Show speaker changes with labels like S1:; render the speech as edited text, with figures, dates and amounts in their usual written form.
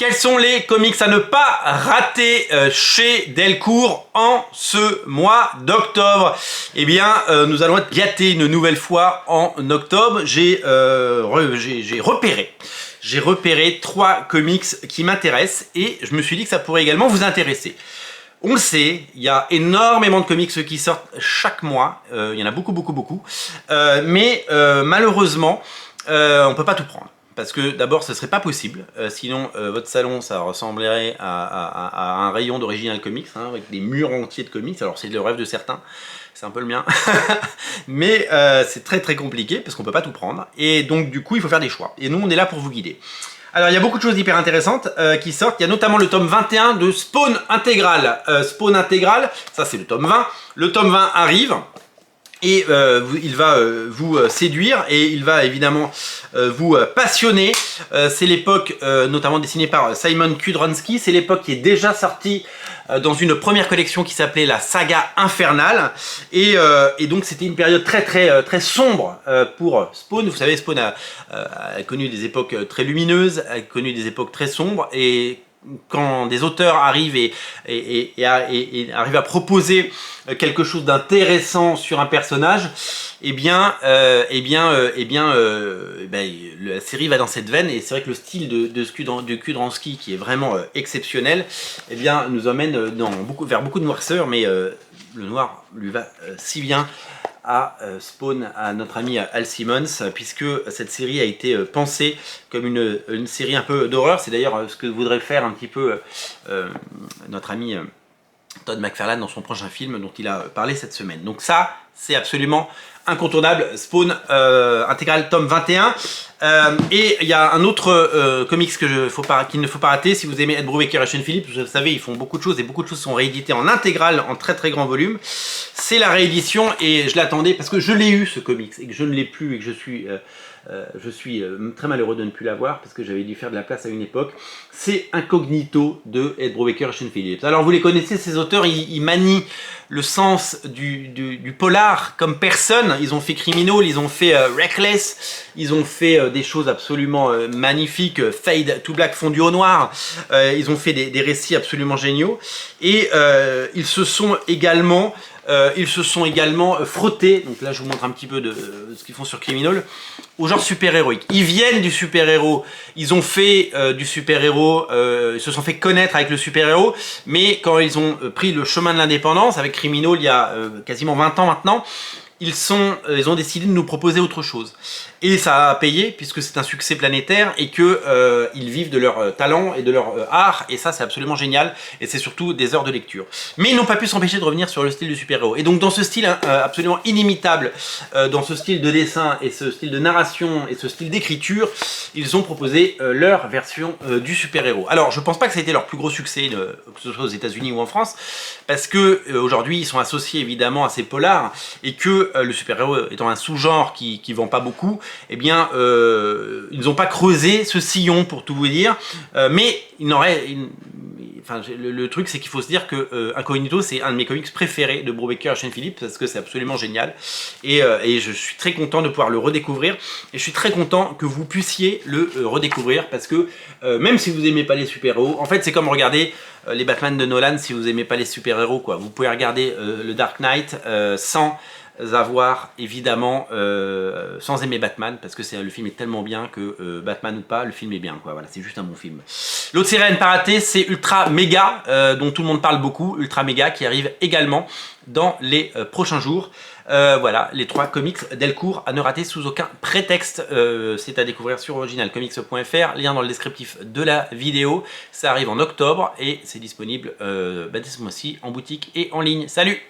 S1: Quels sont les comics à ne pas rater chez Delcourt en ce mois d'octobre? Eh bien, nous allons être gâtés une nouvelle fois en octobre. J'ai repéré 3 comics qui m'intéressent et je me suis dit que ça pourrait également vous intéresser. On le sait, il y a énormément de comics qui sortent chaque mois. Il y en a beaucoup. Mais malheureusement, on ne peut pas tout prendre. Parce que d'abord ce serait pas possible, sinon votre salon ça ressemblerait à un rayon d'Original Comics, hein, avec des murs entiers de comics. Alors c'est le rêve de certains, c'est un peu le mien, mais c'est très compliqué parce qu'on peut pas tout prendre, et donc du coup il faut faire des choix, et nous on est là pour vous guider. Alors il y a beaucoup de choses hyper intéressantes qui sortent, il y a notamment le tome 21 de Spawn Intégral. Spawn Intégral, ça c'est le tome 20, le tome 20 arrive. Et il va vous séduire et il va évidemment vous passionner. C'est l'époque notamment dessinée par Simon Kudranski. C'est l'époque qui est déjà sortie dans une première collection qui s'appelait la Saga Infernale. Et donc c'était une période très sombre pour Spawn. Vous savez, Spawn a connu des époques très lumineuses, a connu des époques très sombres, et quand des auteurs arrivent et arrivent à proposer quelque chose d'intéressant sur un personnage, la série va dans cette veine. Et c'est vrai que le style de Kudranski, qui est vraiment exceptionnel, eh bien, nous emmène vers beaucoup de noirceur, mais le noir lui va si bien à Spawn, à notre ami Al Simmons, puisque cette série a été pensée comme une série un peu d'horreur. C'est d'ailleurs ce que voudrait faire un petit peu notre ami Todd McFarlane dans son prochain film dont il a parlé cette semaine. Donc ça, c'est absolument incontournable. Spawn Intégral tome 21. Et il y a un autre comics qu'il ne faut pas rater si vous aimez Ed Brubaker et Sean Phillips. Vous savez, ils font beaucoup de choses, et beaucoup de choses sont rééditées en intégrale, en très grand volume. C'est la réédition, et je l'attendais parce que je l'ai eu, ce comics, et que je ne l'ai plus, et que je suis très malheureux de ne plus l'avoir parce que j'avais dû faire de la place à une époque. C'est Incognito de Ed Brubaker et Sean Phillips. Alors vous les connaissez, ces auteurs, ils manient le sens du polar comme personne. Ils ont fait Criminal, ils ont fait Reckless, ils ont fait des choses absolument magnifiques, Fade to Black fondu au noir. Ils ont fait des récits absolument géniaux, et ils se sont également frottés, donc là je vous montre un petit peu de ce qu'ils font sur Criminal, au genre super-héroïque. Ils viennent du super-héros, ils ont fait du super-héros, ils se sont fait connaître avec le super-héros, mais quand ils ont pris le chemin de l'indépendance avec Criminal il y a quasiment 20 ans maintenant, ils ont décidé de nous proposer autre chose. Et ça a payé, puisque c'est un succès planétaire, et que ils vivent de leur talent et de leur art, et ça c'est absolument génial, et c'est surtout des heures de lecture. Mais ils n'ont pas pu s'empêcher de revenir sur le style du super-héros. Et donc dans ce style absolument inimitable, dans ce style de dessin, et ce style de narration, et ce style d'écriture, ils ont proposé leur version du super-héros. Alors je pense pas que ça a été leur plus gros succès, que ce soit aux États-Unis ou en France, parce que aujourd'hui ils sont associés évidemment à ces polars, et que le super-héros étant un sous-genre qui vend pas beaucoup, eh bien ils n'ont pas creusé ce sillon, pour tout vous dire, mais le truc c'est qu'il faut se dire que Incognito, c'est un de mes comics préférés de Brubaker et Sean Phillips, parce que c'est absolument génial, et je suis très content de pouvoir le redécouvrir, et je suis très content que vous puissiez le redécouvrir, parce que même si vous aimez pas les super-héros, en fait c'est comme regarder les Batman de Nolan. Si vous aimez pas les super-héros, quoi, vous pouvez regarder le Dark Knight sans avoir évidemment sans aimer Batman, parce que le film est tellement bien que Batman ou pas, le film est bien, quoi. Voilà, c'est juste un bon film. L'autre série à ne pas rater, c'est Ultra Mega, dont tout le monde parle beaucoup. Ultra Mega qui arrive également dans les prochains jours. Voilà, les 3 comics Delcourt à ne rater sous aucun prétexte. C'est à découvrir sur originalcomics.fr, lien dans le descriptif de la vidéo. Ça arrive en octobre, et c'est disponible dès ce mois-ci en boutique et en ligne. Salut!